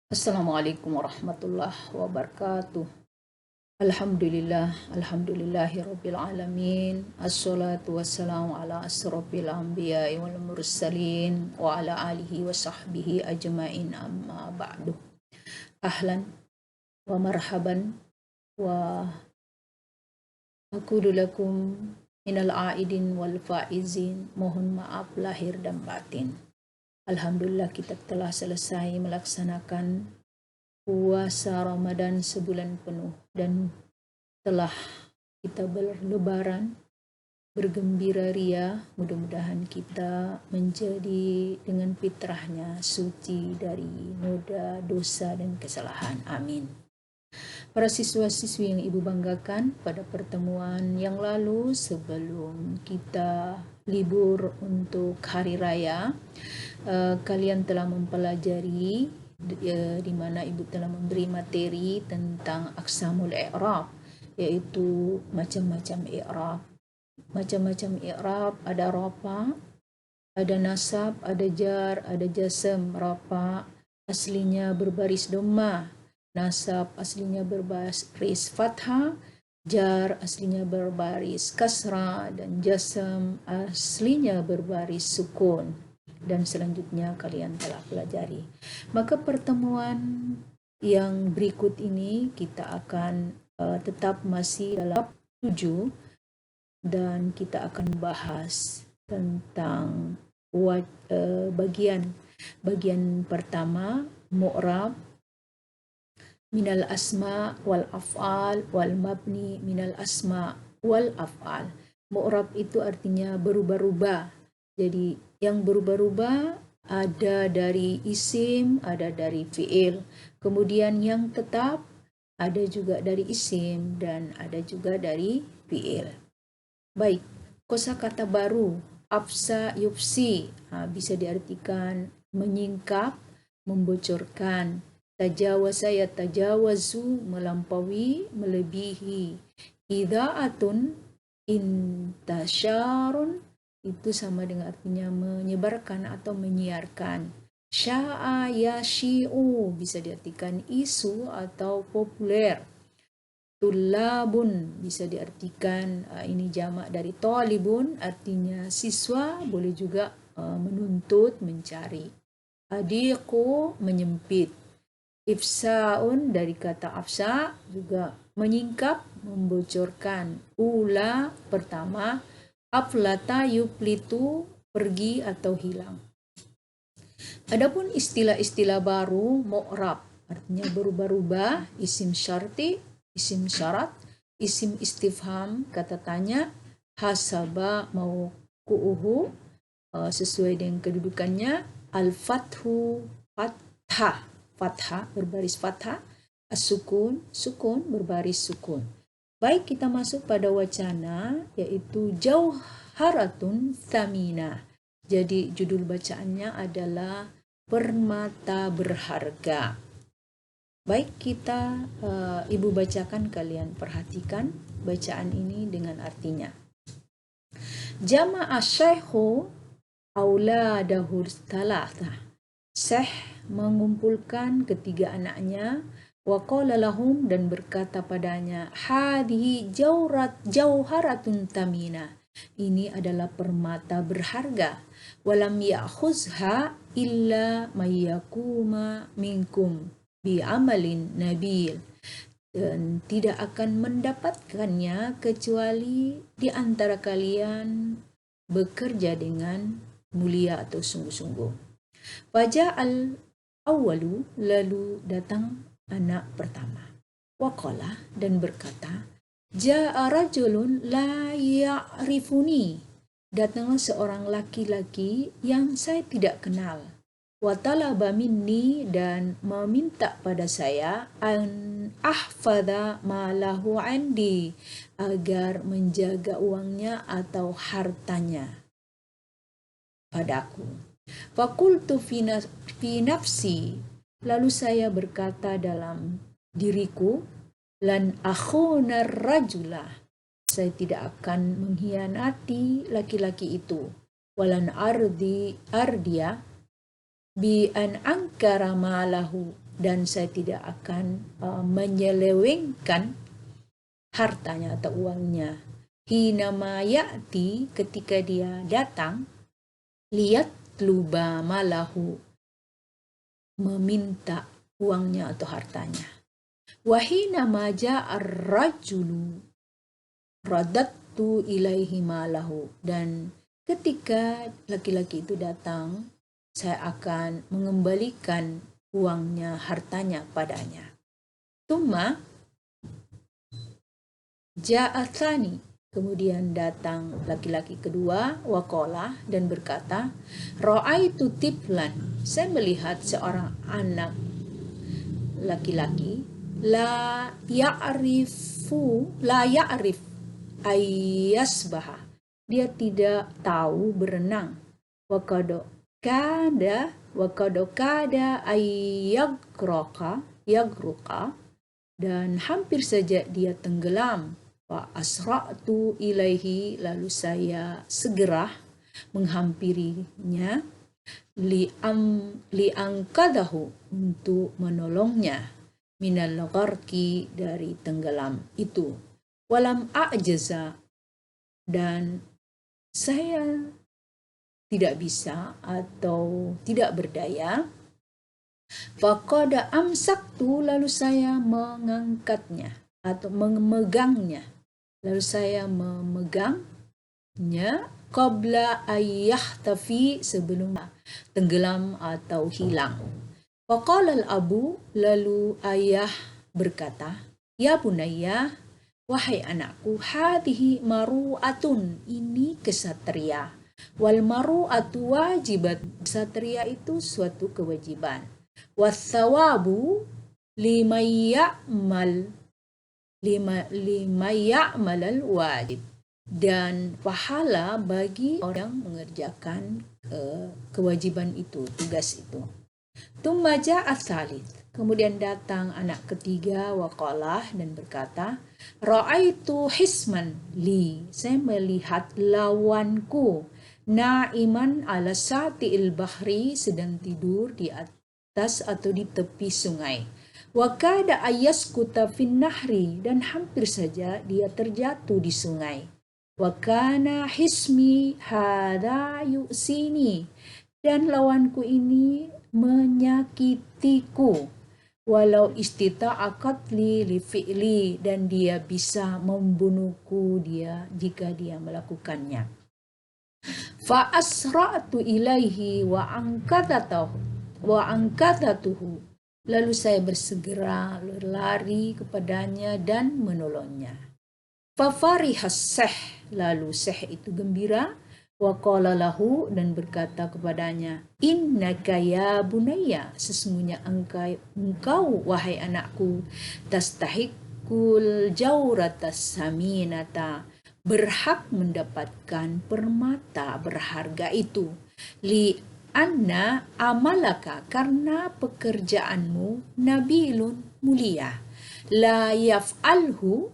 Assalamualaikum warahmatullahi wabarakatuh. Alhamdulillahi rabbil alamin. Assalatu wassalamu ala asrofil anbiya'i wal mursalin wa ala alihi wa sahbihi ajmain amma ba'du. Ahlan wa marhaban wa aqulu lakum minal aidin wal faizin. Mohon maaf lahir dan batin. Alhamdulillah kita telah selesai melaksanakan puasa Ramadan sebulan penuh dan telah kita berlebaran, bergembira ria. Mudah-mudahan kita menjadi dengan fitrahnya suci dari noda, dosa dan kesalahan. Amin. Para siswa-siswi yang Ibu banggakan, pada pertemuan yang lalu sebelum kita libur untuk hari raya, kalian telah mempelajari di mana Ibu telah memberi materi tentang aqsamul i'rab, yaitu macam-macam i'rab. Macam-macam i'rab, ada rafa, ada nasab, ada jar, ada jasm. Rafa aslinya berbaris dhamma, nasab aslinya berbaris fathah, jar aslinya berbaris kasra, dan jasm aslinya berbaris sukun. Dan selanjutnya kalian telah pelajari. Maka pertemuan yang berikut ini kita akan tetap masih dalam 7, dan kita akan bahas tentang bagian pertama, mu'rab minal asma wal af'al wal mabni minal asma wal af'al. Mu'rab itu artinya berubah-ubah. Jadi yang berubah-ubah ada dari isim, ada dari fi'il. Kemudian yang tetap ada juga dari isim dan ada juga dari fi'il. Baik, kosakata baru afsa yufsi bisa diartikan menyingkap, membocorkan. Tajawasa ya tajawazu, melampaui, melebihi. Idha'atun, intasyarun, itu sama dengan artinya menyebarkan atau menyiarkan. Sya'a ya syi'u bisa diartikan isu atau populer. Tulabun bisa diartikan ini jamak dari talibun, artinya siswa, boleh juga menuntut, mencari. Adiqu menyempit. Ifsa'un dari kata afsa juga menyingkap, membocorkan. Ula pertama, aflata yuflitu pergi atau hilang. Adapun istilah-istilah baru, mu'rab artinya berubah-ubah, isim syarti, isim syarat, isim istifham kata tanya, hasaba mauquuhu sesuai dengan kedudukannya, al-fathu fathah berbaris fathah, as-sukun sukun berbaris sukun. Baik, kita masuk pada wacana, yaitu jauharatun thamina. Jadi judul bacaannya adalah permata berharga. Baik, kita Ibu bacakan, kalian perhatikan bacaan ini dengan artinya. Jama'a syekhu auladahu thalatha. Syekh mengumpulkan ketiga anaknya. Wa qala lahum, dan berkata padanya, hadhihi jauharatun tamina, ini adalah permata berharga. Walam ya'khuzha illa mayyakuma minkum bi amalin nabil, dan tidak akan mendapatkannya kecuali di antara kalian bekerja dengan mulia atau sungguh-sungguh. Faja'al awwalu, lalu datang anak pertama. Waqala, dan berkata, ja'a rajulun la ya'rifuni, datanglah seorang laki-laki yang saya tidak kenal. Wa talaba minni, dan meminta pada saya, an ahfadha malahu andi, agar menjaga uangnya atau hartanya padaku. Fakultu fi nafsi, lalu saya berkata dalam diriku, lan akhuna rajula, saya tidak akan mengkhianati laki-laki itu. Walan ardia bi an angkara malahu, dan saya tidak akan menyelewengkan hartanya atau uangnya. Hinama ya'ti, ketika dia datang, lihat luba malahu, meminta uangnya atau hartanya. Wahina maja ar-rajulu radattu ilaihi malahu, dan ketika laki-laki itu datang, saya akan mengembalikan uangnya, hartanya padanya. Tumma ja'athani, kemudian datang laki-laki kedua, waqala, dan berkata, ra'aitu tiflan, saya melihat seorang anak laki-laki, la ya'rif ayyasbaha, dia tidak tahu berenang, wakado kada yagroka, dan hampir saja dia tenggelam. Fa asra'tu ilaihi, lalu saya segera menghampirinya, liangkadahu, untuk menolongnya, minal gharqi, dari tenggelam itu. Walam a'jaza, dan saya tidak bisa atau tidak berdaya. Faqada amsaktu, lalu saya mengangkatnya atau memegangnya, lalu saya memegangnya, qabla ayyahtafi, sebelum tenggelam atau hilang. Faqala al-abu, lalu ayah berkata, ya bunayya, wahai anakku, hadhihi maru'atun, ini kesatria. Wal maru'atu wajibat, kesatria itu suatu kewajiban. Wathawabu limaya'malal wajib, dan pahala bagi orang yang mengerjakan kewajiban itu, tugas itu. Tumma ja'a tsalits, kemudian datang anak ketiga, waqalah, dan berkata, ra'aitu hisman li, saya melihat lawanku, na'iman ala sati'il bahri, sedang tidur di atas atau di tepi sungai. Wa kada ayaskuta fin nahri, dan hampir saja dia terjatuh di sungai. Wa kana hismi hadha yu'sini, dan lawanku ini menyakitiku. Walau istita'akat li fi'li, dan dia bisa membunuhku jika dia melakukannya. Fa asra'tu ilaihi wa angkatatuhu, lalu saya bersegera berlari kepadanya dan menolongnya. Fa farihas seh, lalu seh itu gembira, wa qala lahu, dan berkata kepadanya, innaka ya bunayya, sesungguhnya engkau wahai anakku, tastahiqul jawratas saminata, berhak mendapatkan permata berharga itu, li anna amalaka, karena pekerjaanmu, nabilun, mulia, la yaf'alhu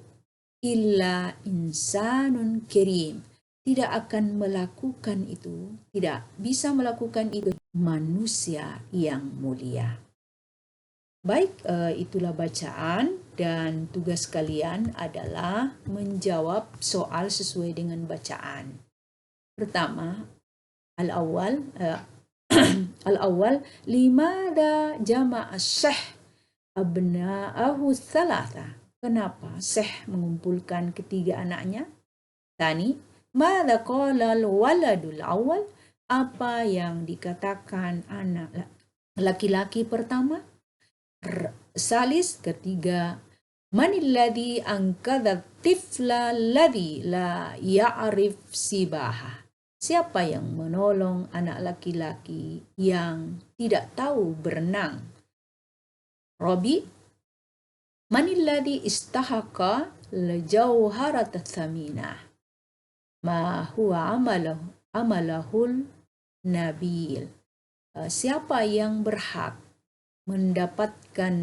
illa insanun kirim, tidak akan melakukan itu, tidak bisa melakukan itu manusia yang mulia. Baik, itulah bacaan, dan tugas kalian adalah menjawab soal sesuai dengan bacaan. Pertama, al-awwal limada jama'a syekh abna'ahu thalatha, kenapa Syekh mengumpulkan ketiga anaknya? Tani, madza qala al-waladul awwal, apa yang dikatakan anak laki-laki pertama? Salis, ketiga, manilladhi angkadha tifla alladhi la ya'rif sibaha, siapa yang menolong anak laki-laki yang tidak tahu berenang? Rabi, manilladhi istahaqa al-jawharat thaminah, ma huwa amalahul nabil, siapa yang berhak mendapatkan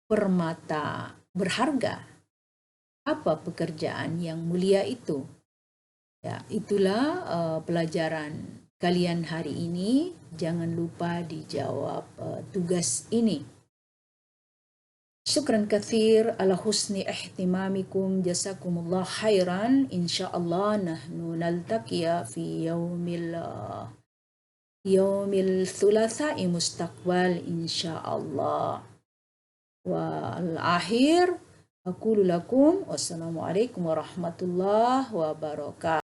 permata berharga? Apa pekerjaan yang mulia itu? Ya, itulah pelajaran kalian hari ini, jangan lupa dijawab tugas ini. Syukran kathir ala husni ihtimamikum, jazakumullah khairan. Insyaallah nahnu naltaqiya fi yaumil thulatha'i mustaqbal insyaallah. Wal akhir aqulu lakum wassalamualaikum warahmatullahi wabarakatuh.